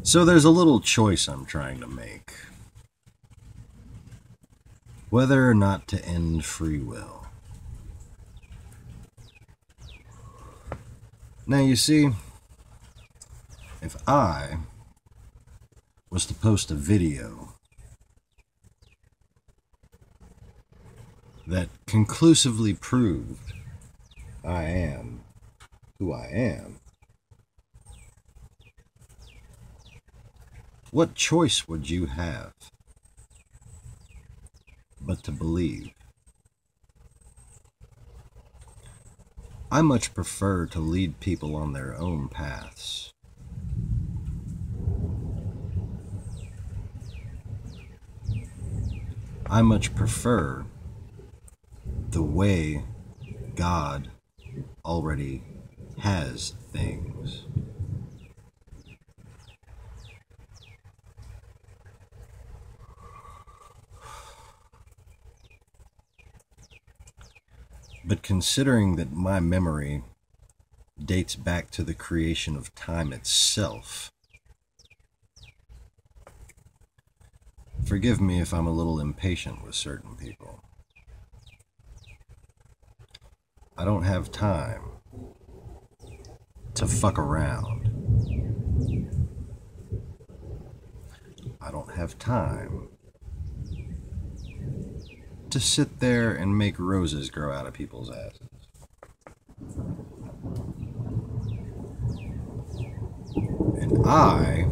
So there's a little choice I'm trying to make. Whether or not to end free will. Now you see, if I was to post a video that conclusively proved I am who I am, what choice would you have but to believe? I much prefer to lead people on their own paths. I much prefer the way God already has things. But considering that my memory dates back to the creation of time itself, forgive me if I'm a little impatient with certain people. I don't have time to fuck around. I don't have time to sit there and make roses grow out of people's asses. And I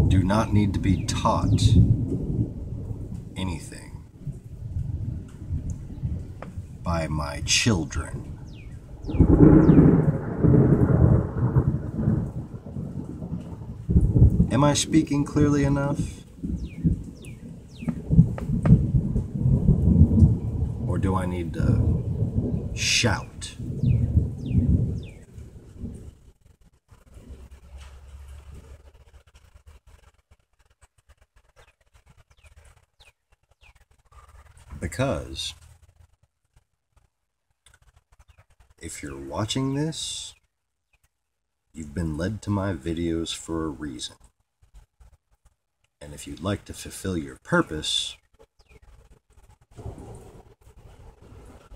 do not need to be taught anything by my children. Am I speaking clearly enough? Or do I need to shout? Because if you're watching this, you've been led to my videos for a reason. And if you'd like to fulfill your purpose,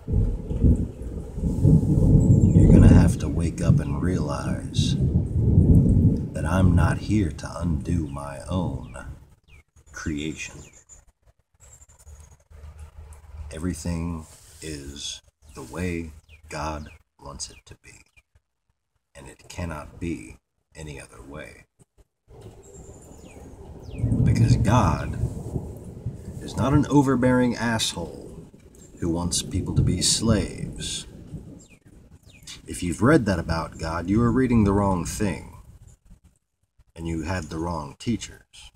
you're gonna have to wake up and realize that I'm not here to undo my own creation. Everything is the way God wants it to be, and it cannot be any other way. Because God is not an overbearing asshole who wants people to be slaves. If you've read that about God, you are reading the wrong thing, and you had the wrong teachers.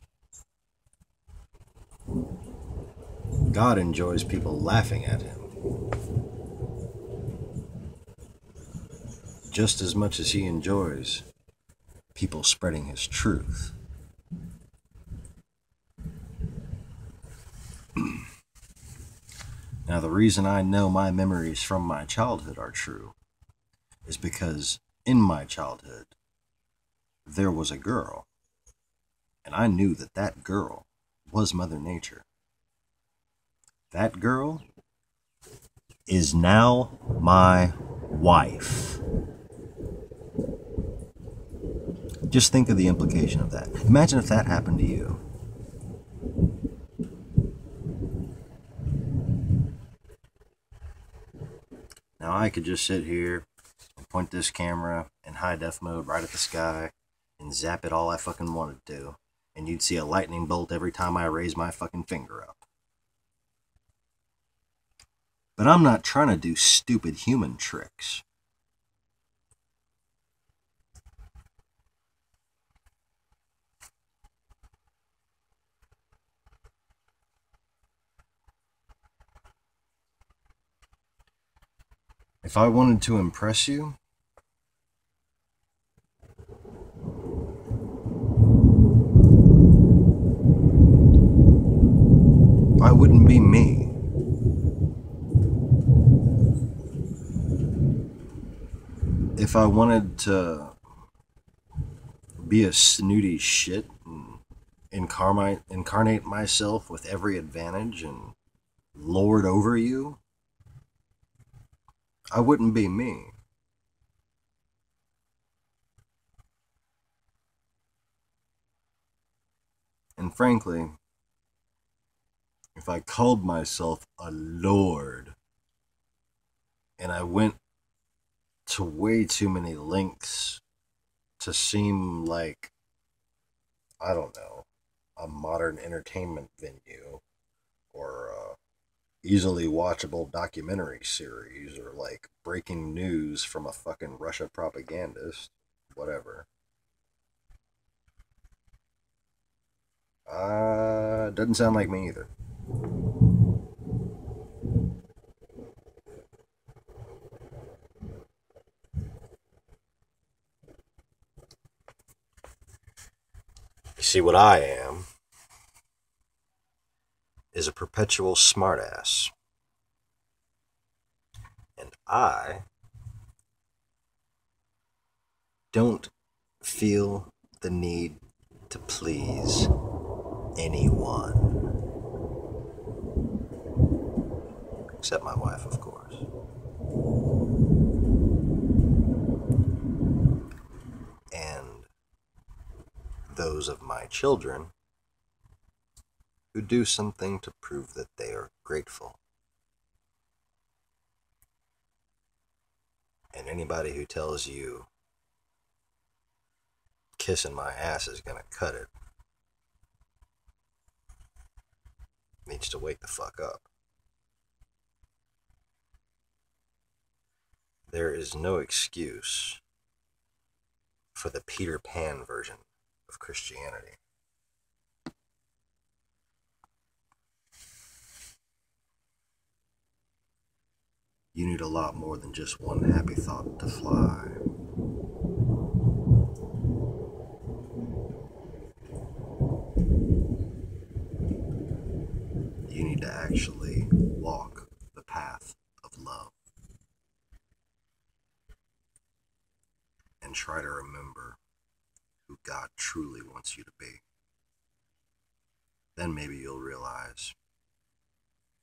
God enjoys people laughing at him just as much as he enjoys people spreading his truth. Now, the reason I know my memories from my childhood are true is because in my childhood, there was a girl, and I knew that that girl was Mother Nature. That girl is now my wife. Just think of the implication of that. Imagine if that happened to you. Now I could just sit here and point this camera in high def mode right at the sky and zap it all I fucking wanted to, and you'd see a lightning bolt every time I raise my fucking finger up. But I'm not trying to do stupid human tricks. If I wanted to impress you, I wouldn't be me. if I wanted to be a snooty shit and incarnate myself with every advantage and lord over you, I wouldn't be me. And frankly, if I called myself a lord and I went to way too many lengths to seem like, I don't know, a modern entertainment venue or a easily watchable documentary series or like breaking news from a fucking Russia propagandist, whatever. Doesn't sound like me either. You see, what I am is a perpetual smartass. And I don't feel the need to please anyone. Except my wife, of course. And those of my children who do something to prove that they are grateful. And anybody who tells you kissing my ass is gonna cut it needs to wake the fuck up. There is no excuse for the Peter Pan version of Christianity. You need a lot more than just one happy thought to fly. You need to actually walk the path of love and try to remember who God truly wants you to be. Then maybe you'll realize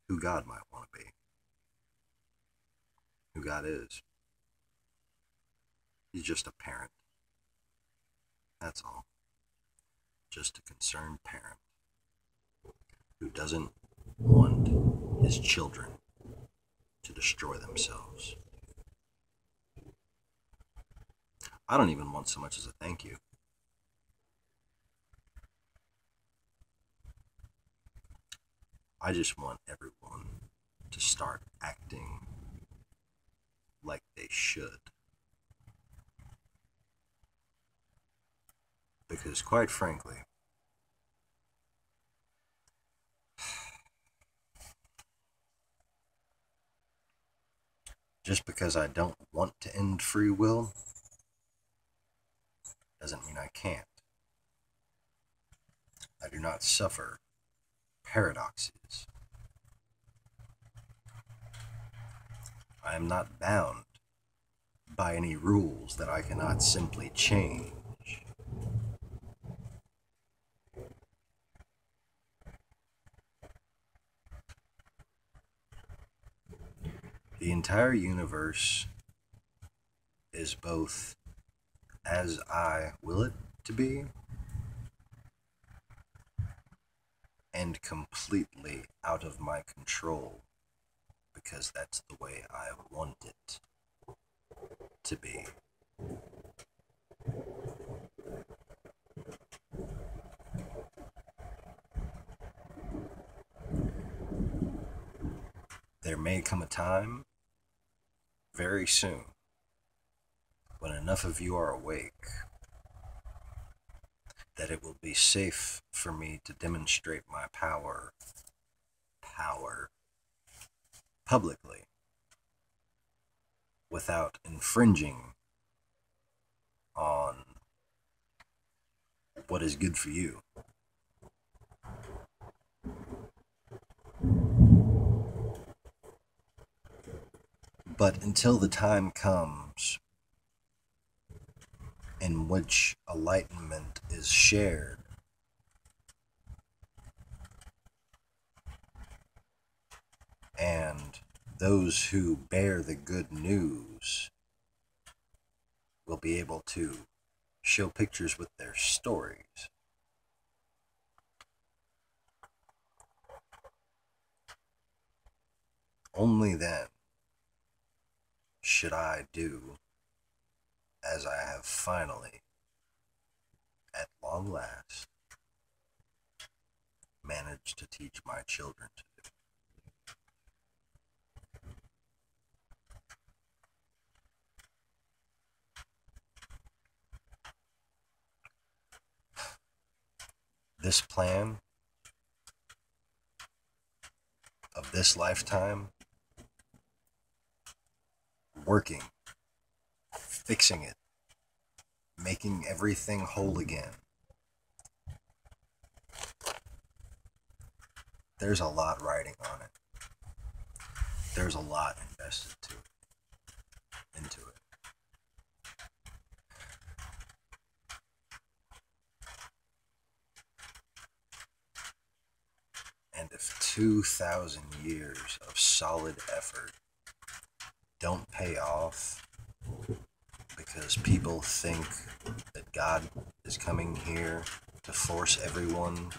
who God might want to be, who God is. He's just a parent. That's all. Just a concerned parent who doesn't want his children to destroy themselves. I don't even want so much as a thank you. I just want everyone to start acting like they should. Because quite frankly, just because I don't want to end free will doesn't mean I can't. I do not suffer paradoxes. I am not bound by any rules that I cannot simply change. The entire universe is both as I will it to be and completely out of my control, because that's the way I want it to be. There may come a time very soon when enough of you are awake that it will be safe for me to demonstrate my power publicly without infringing on what is good for you. But until the time comes in which enlightenment is shared. And those who bear the good news will be able to show pictures with their stories. Only then should I do as I have finally, at long last, managed to teach my children to do. This plan of this lifetime, working, fixing it, making everything whole again. There's a lot riding on it. There's a lot invested into it. And if 2,000 years of solid effort don't pay off because people think that God is coming here to force everyone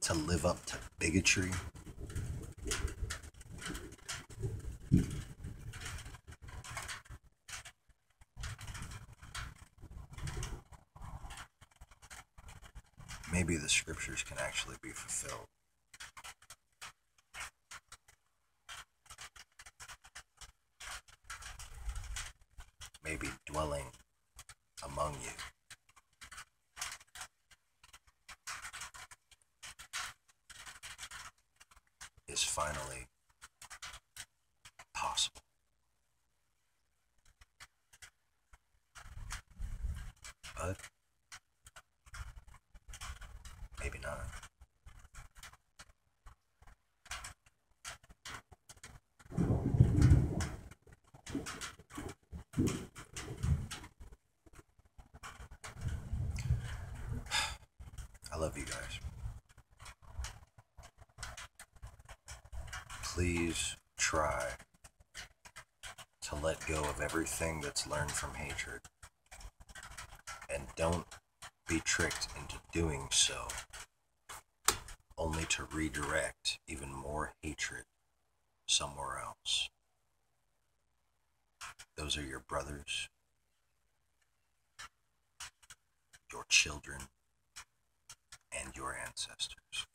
to live up to bigotry, maybe the scriptures can actually be fulfilled. Maybe dwelling among you is finally possible. But maybe not. I love you guys. Please try to let go of everything that's learned from hatred. And don't be tricked into doing so, only to redirect even more hatred somewhere else. Those are your brothers, your children, and your ancestors.